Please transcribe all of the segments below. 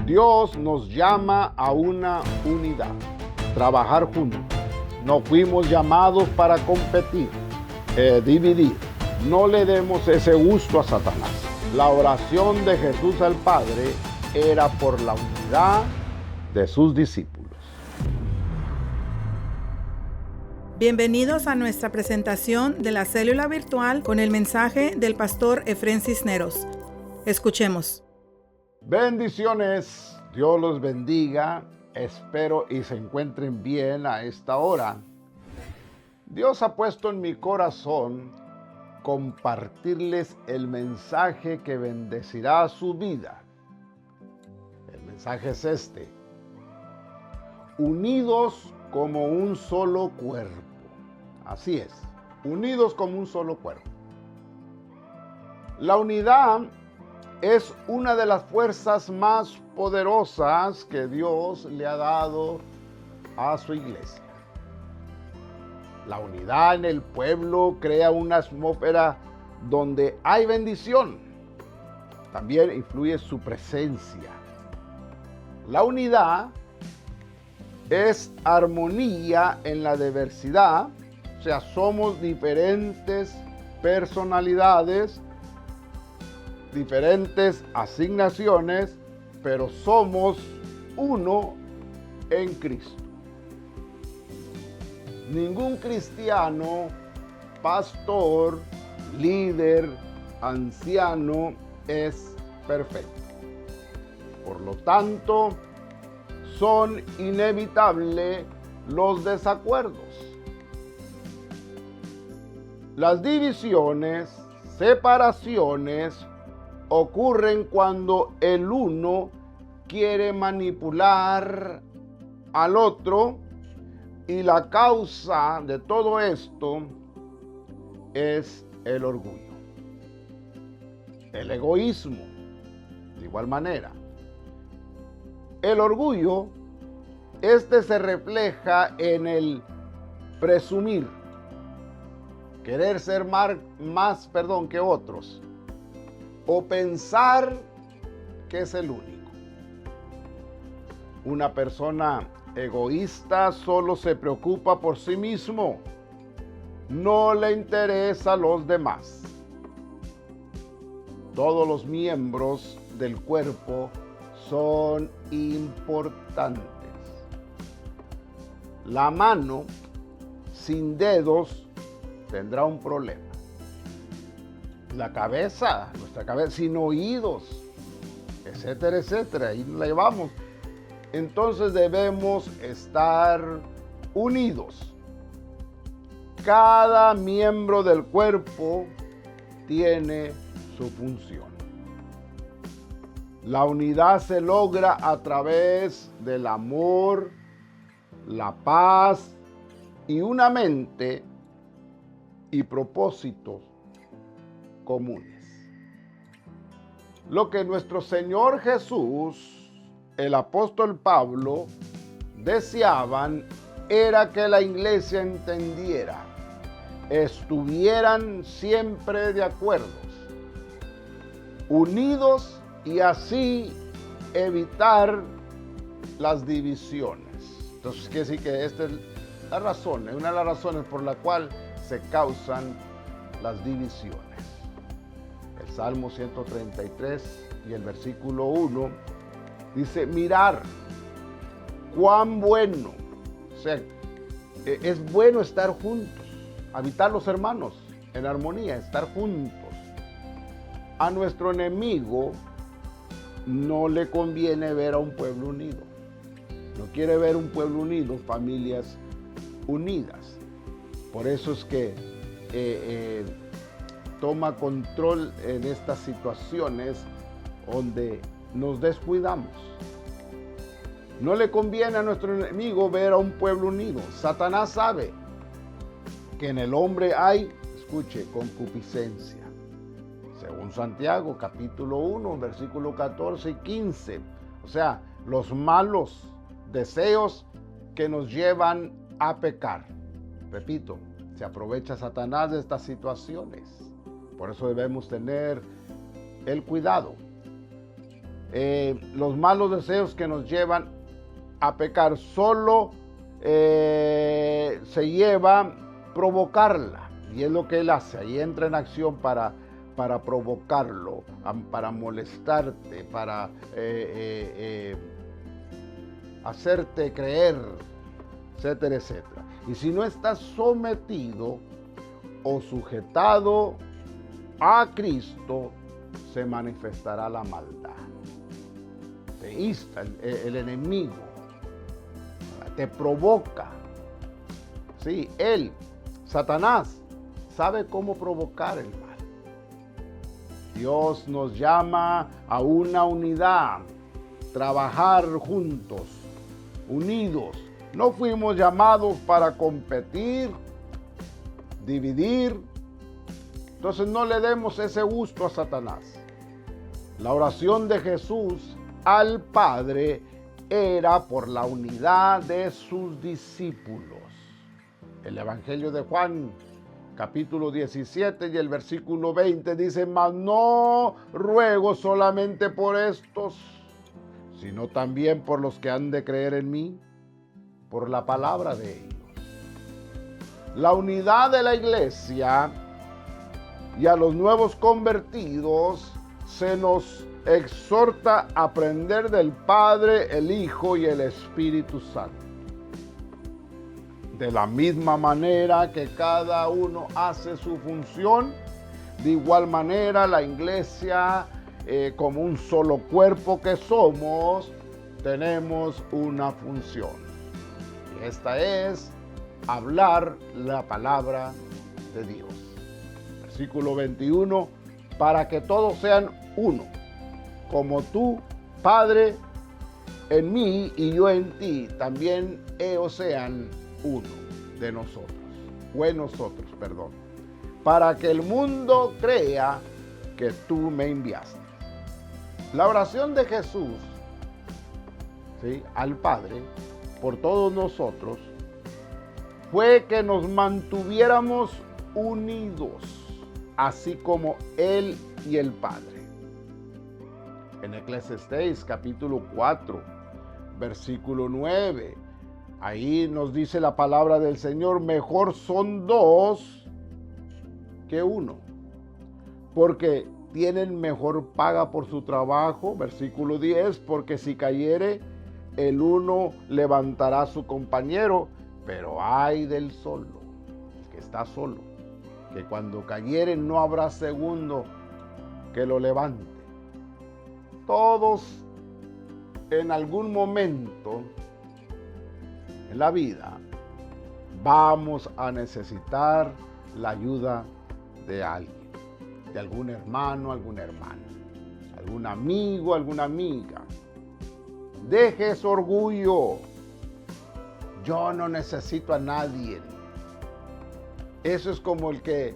Dios nos llama a una unidad, trabajar juntos. No fuimos llamados para competir, dividir. No le demos ese gusto a Satanás. La oración de Jesús al Padre era por la unidad de sus discípulos. Bienvenidos a nuestra presentación de la célula virtual con el mensaje del pastor Efrén Cisneros. Escuchemos. Bendiciones, Dios los bendiga. Espero y se encuentren bien a esta hora. Dios ha puesto en mi corazón compartirles el mensaje que bendecirá su vida. El mensaje es este: unidos como un solo cuerpo. Así es, unidos como un solo cuerpo. La unidad es una de las fuerzas más poderosas que Dios le ha dado a su iglesia. La unidad en el pueblo crea una atmósfera donde hay bendición. También influye su presencia. La unidad es armonía en la diversidad, o sea, somos diferentes personalidades, diferentes asignaciones, pero somos uno en Cristo. Ningún cristiano, pastor, líder, anciano es perfecto. Por lo tanto, son inevitables los desacuerdos. Las divisiones, separaciones, ocurren cuando el uno quiere manipular al otro, y la causa de todo esto es el orgullo, el egoísmo. De igual manera, el orgullo, se refleja en el presumir, querer ser más que otros, o pensar que es el único. Una persona egoísta solo se preocupa por sí mismo, no le interesa a los demás. Todos los miembros del cuerpo son importantes. La mano sin dedos tendrá un problema. Nuestra cabeza sin oídos, etcétera, etcétera. Ahí la llevamos. Entonces debemos estar unidos. Cada miembro del cuerpo tiene su función. La unidad se logra a través del amor, la paz y una mente y propósitos comunes. Lo que nuestro Señor Jesús, el apóstol Pablo, deseaban era que la iglesia entendiera, estuvieran siempre de acuerdo, unidos, y así evitar las divisiones. Entonces quiere decir que esta es la razón, una de las razones por la cual se causan las divisiones. El Salmo 133 y el versículo 1 dice: mirar cuán bueno, o sea, es bueno estar juntos, habitar los hermanos en armonía, estar juntos. A nuestro enemigo no le conviene ver a un pueblo unido. No quiere ver un pueblo unido, familias unidas. Por eso es que toma control en estas situaciones donde nos descuidamos. No le conviene a nuestro enemigo ver a un pueblo unido. Satanás sabe que en el hombre hay, escuche, concupiscencia. Según Santiago, capítulo 1, versículo 14 y 15. O sea, los malos deseos que nos llevan a pecar. Repito, se aprovecha Satanás de estas situaciones. Por eso debemos tener el cuidado. los malos deseos que nos llevan a pecar. Solo se lleva provocarla, y es lo que él hace. Ahí entra en acción para provocarlo, para molestarte, para hacerte creer, etcétera, etcétera. Y si no estás sometido o sujetado a Cristo, se manifestará la maldad. Te insta el enemigo, te provoca. Sí, él, Satanás, sabe cómo provocar el mal. Dios nos llama a una unidad, trabajar juntos, unidos. No fuimos llamados para competir, dividir. Entonces no le demos ese gusto a Satanás. La oración de Jesús al Padre era por la unidad de sus discípulos. El Evangelio de Juan, capítulo 17 y el versículo 20 dice: mas no ruego solamente por estos, sino también por los que han de creer en mí, por la palabra de ellos. La unidad de la iglesia y a los nuevos convertidos se nos exhorta a aprender del Padre, el Hijo y el Espíritu Santo. De la misma manera que cada uno hace su función, de igual manera la iglesia, como un solo cuerpo que somos, tenemos una función. Y esta es hablar la palabra de Dios. Versículo 21, para que todos sean uno, como tú, Padre, en mí y yo en ti, también ellos sean uno de nosotros, o en nosotros, perdón, para que el mundo crea que tú me enviaste. La oración de Jesús, ¿sí?, al Padre, por todos nosotros, fue que nos mantuviéramos unidos, así como Él y el Padre. En Eclesiastés capítulo 4, versículo 9, ahí nos dice la palabra del Señor: mejor son dos que uno, porque tienen mejor paga por su trabajo. Versículo 10, porque si cayere, el uno levantará a su compañero, pero ay del solo, el que está solo, que cuando cayere no habrá segundo que lo levante. Todos en algún momento en la vida vamos a necesitar la ayuda de alguien, de algún hermano, alguna hermana, algún amigo, alguna amiga. Deje ese orgullo. Yo no necesito a nadie. Eso es como el que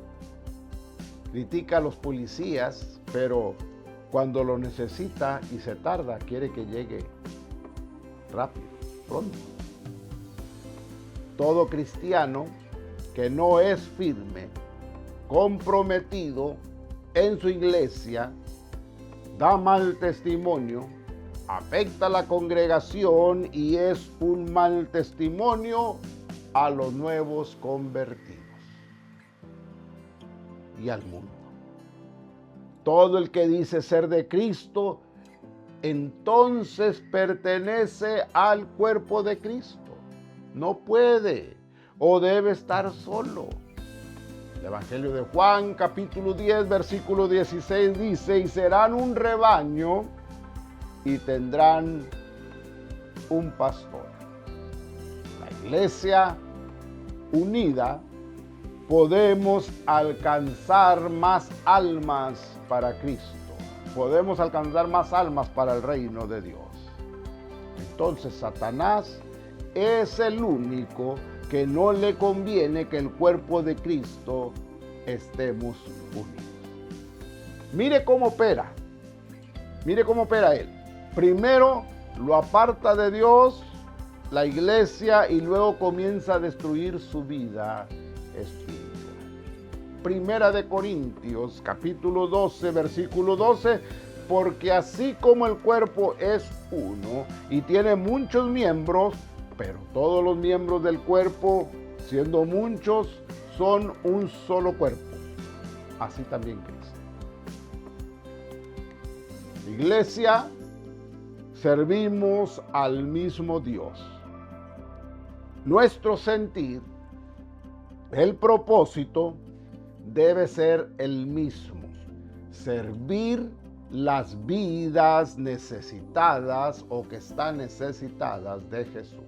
critica a los policías, pero cuando lo necesita y se tarda, quiere que llegue rápido, pronto. Todo cristiano que no es firme, comprometido en su iglesia, da mal testimonio, afecta a la congregación y es un mal testimonio a los nuevos convertidos y al mundo. Todo el que dice ser de Cristo, entonces pertenece al cuerpo de Cristo. No puede o debe estar solo. El Evangelio de Juan, capítulo 10, versículo 16 dice: y serán un rebaño y tendrán un pastor. La iglesia unida podemos alcanzar más almas para Cristo. Podemos alcanzar más almas para el reino de Dios. Entonces Satanás es el único que no le conviene que el cuerpo de Cristo estemos unidos. Mire cómo opera. Mire cómo opera él. Primero lo aparta de Dios, la iglesia, y luego comienza a destruir su vida espiritual. Primera de Corintios, capítulo 12, versículo 12, porque así como el cuerpo es uno y tiene muchos miembros, pero todos los miembros del cuerpo, siendo muchos, son un solo cuerpo. Así también Cristo. Iglesia, servimos al mismo Dios. Nuestro sentir, el propósito, debe ser el mismo. Servir las vidas necesitadas o que están necesitadas de Jesús.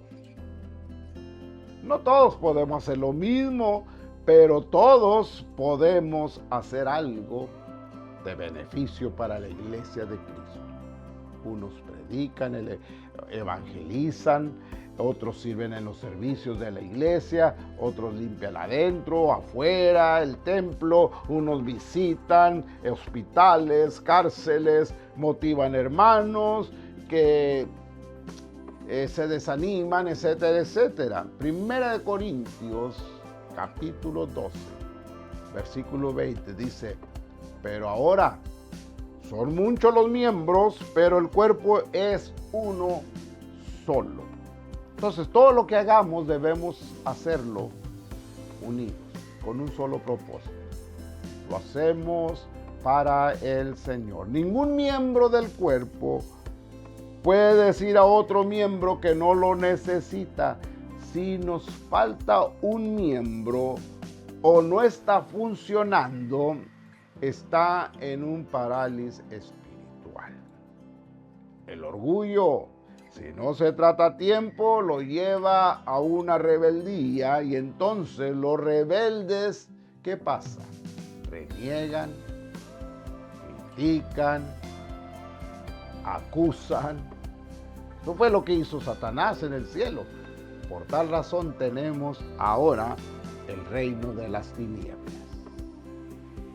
No todos podemos hacer lo mismo, pero todos podemos hacer algo de beneficio para la iglesia de Cristo. Unos predican, evangelizan, otros sirven en los servicios de la iglesia, otros limpian adentro, afuera, el templo, unos visitan hospitales, cárceles, motivan hermanos que se desaniman, etcétera, etcétera. Primera de Corintios, capítulo 12, versículo 20, dice: pero ahora son muchos los miembros, pero el cuerpo es uno solo. Entonces, todo lo que hagamos debemos hacerlo unidos, con un solo propósito. Lo hacemos para el Señor. Ningún miembro del cuerpo puede decir a otro miembro que no lo necesita. Si nos falta un miembro o no está funcionando, está en un parálisis espiritual. El orgullo, si no se trata a tiempo, lo lleva a una rebeldía, y entonces los rebeldes, ¿qué pasa? Reniegan, critican, acusan. Eso fue lo que hizo Satanás en el cielo. Por tal razón tenemos ahora el reino de las tinieblas.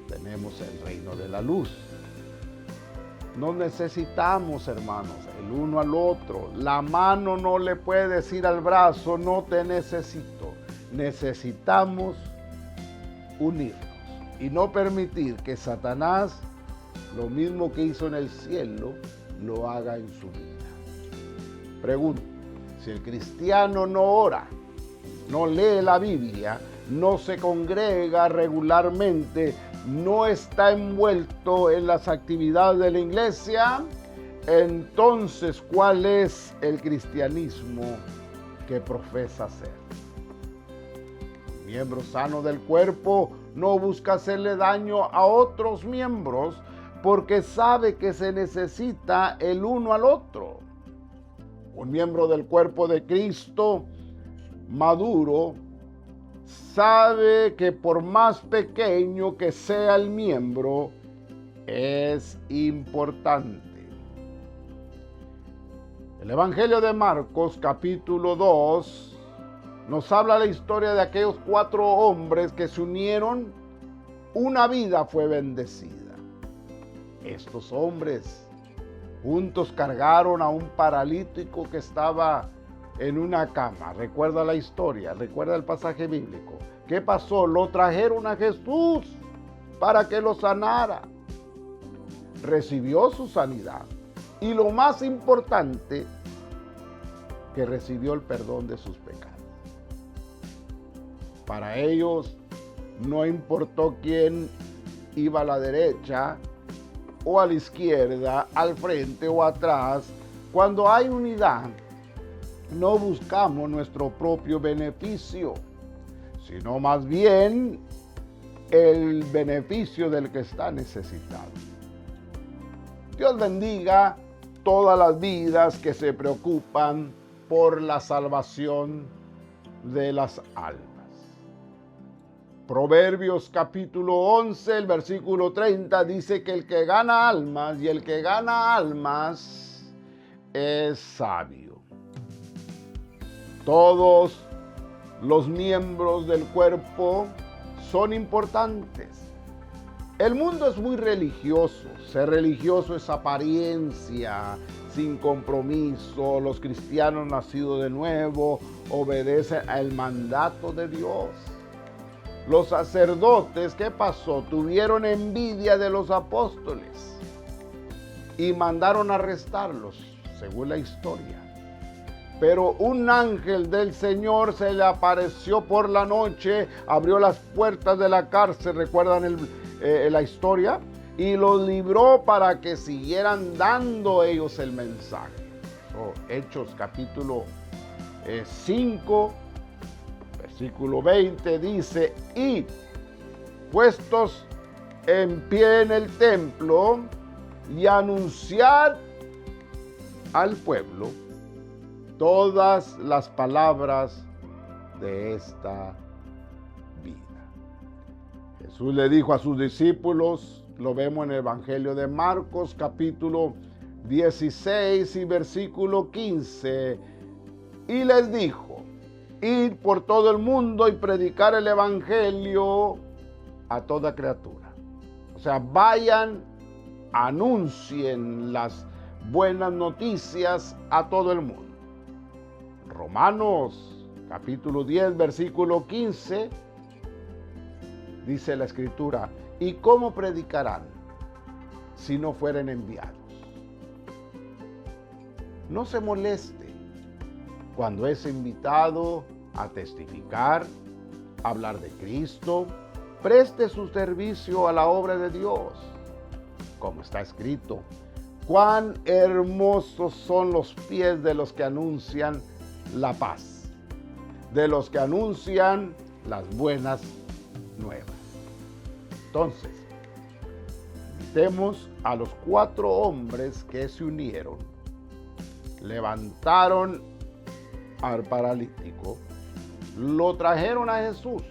Tenemos el reino de la luz. Nos necesitamos, hermanos, el uno al otro. La mano no le puede decir al brazo: no te necesito. Necesitamos unirnos y no permitir que Satanás, lo mismo que hizo en el cielo, lo haga en su vida. Pregunto: si el cristiano no ora, no lee la Biblia, no se congrega regularmente, no está envuelto en las actividades de la iglesia, entonces, ¿cuál es el cristianismo que profesa ser? Un miembro sano del cuerpo no busca hacerle daño a otros miembros porque sabe que se necesita el uno al otro. Un miembro del cuerpo de Cristo maduro sabe que por más pequeño que sea el miembro, es importante. El Evangelio de Marcos, capítulo 2, nos habla la historia de aquellos 4 hombres que se unieron. Una vida fue bendecida. Estos hombres juntos cargaron a un paralítico que estaba en una cama. Recuerda la historia, recuerda el pasaje bíblico. ¿Qué pasó? Lo trajeron a Jesús para que lo sanara. Recibió su sanidad. Y lo más importante, que recibió el perdón de sus pecados. Para ellos no importó quién iba a la derecha o a la izquierda, al frente o atrás. Cuando hay unidad, no buscamos nuestro propio beneficio, sino más bien el beneficio del que está necesitado. Dios bendiga todas las vidas que se preocupan por la salvación de las almas. Proverbios capítulo 11, el versículo 30 dice que el que gana almas y el que gana almas es sabio. Todos los miembros del cuerpo son importantes. El mundo es muy religioso. Ser religioso es apariencia, sin compromiso. Los cristianos nacidos de nuevo obedecen al mandato de Dios. Los sacerdotes, ¿qué pasó? Tuvieron envidia de los apóstoles. y mandaron arrestarlos, según la historia. Pero un ángel del Señor se le apareció por la noche, abrió las puertas de la cárcel, ¿recuerdan la historia? Y los libró para que siguieran dando ellos el mensaje. Hechos capítulo 5, versículo 20 dice: y puestos en pie en el templo y anunciad al pueblo todas las palabras de esta vida. Jesús le dijo a sus discípulos, lo vemos en el Evangelio de Marcos, capítulo 16 y versículo 15, y les dijo: id por todo el mundo y predicar el Evangelio a toda criatura. O sea, vayan, anuncien las buenas noticias a todo el mundo. Romanos capítulo 10 versículo 15 dice la Escritura: ¿y cómo predicarán si no fueren enviados? No se moleste cuando es invitado a testificar, a hablar de Cristo. Preste su servicio a la obra de Dios. Como está escrito: cuán hermosos son los pies de los que anuncian la paz, de los que anuncian las buenas nuevas. Entonces, invitemos a los 4 hombres que se unieron, levantaron al paralítico, lo trajeron a Jesús.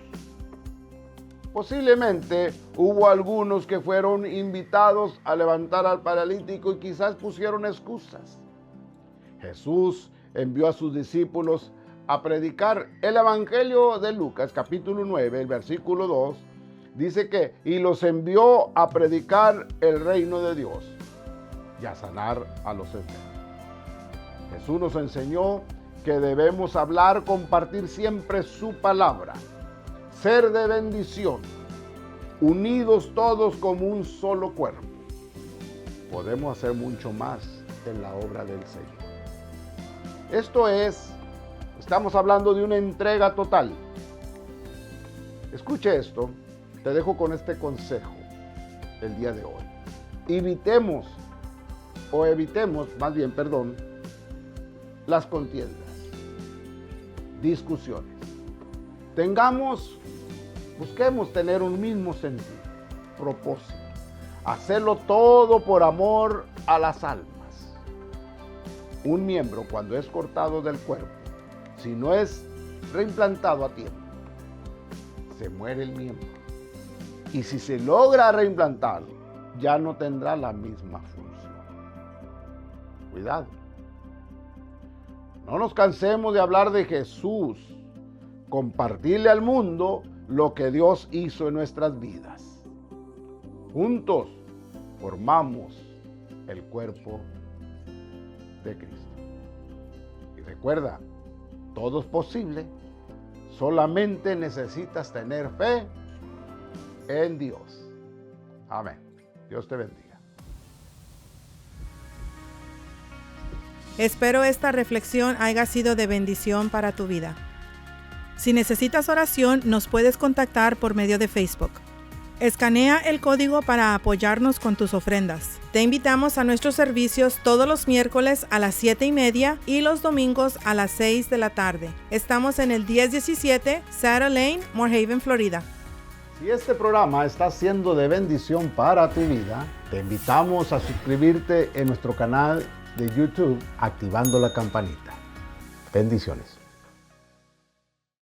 Posiblemente hubo algunos que fueron invitados a levantar al paralítico y quizás pusieron excusas. Jesús envió a sus discípulos a predicar el Evangelio de Lucas, capítulo 9, el versículo 2, dice que, y los envió a predicar el reino de Dios y a sanar a los enfermos. Jesús nos enseñó que debemos hablar, compartir siempre su palabra, ser de bendición, unidos todos como un solo cuerpo. Podemos hacer mucho más en la obra del Señor. Esto es, estamos hablando de una entrega total. Escuche esto, te dejo con este consejo el día de hoy. Evitemos las contiendas, discusiones. Busquemos tener un mismo sentido, propósito, hacerlo todo por amor a las almas. Un miembro, cuando es cortado del cuerpo, si no es reimplantado a tiempo, se muere el miembro. Y si se logra reimplantarlo, ya no tendrá la misma función. Cuidado. No nos cansemos de hablar de Jesús, compartirle al mundo lo que Dios hizo en nuestras vidas. Juntos formamos el cuerpo de Cristo. Y recuerda, todo es posible, solamente necesitas tener fe en Dios. Amén. Dios te bendiga. Espero esta reflexión haya sido de bendición para tu vida. Si necesitas oración, nos puedes contactar por medio de Facebook. Escanea el código para apoyarnos con tus ofrendas. Te invitamos a nuestros servicios todos los miércoles a las 7:30 y los domingos a las 6 de la tarde. Estamos en el 1017 Sarah Lane, Moorhaven, Florida. Si este programa está siendo de bendición para tu vida, te invitamos a suscribirte en nuestro canal de YouTube activando la campanita. Bendiciones.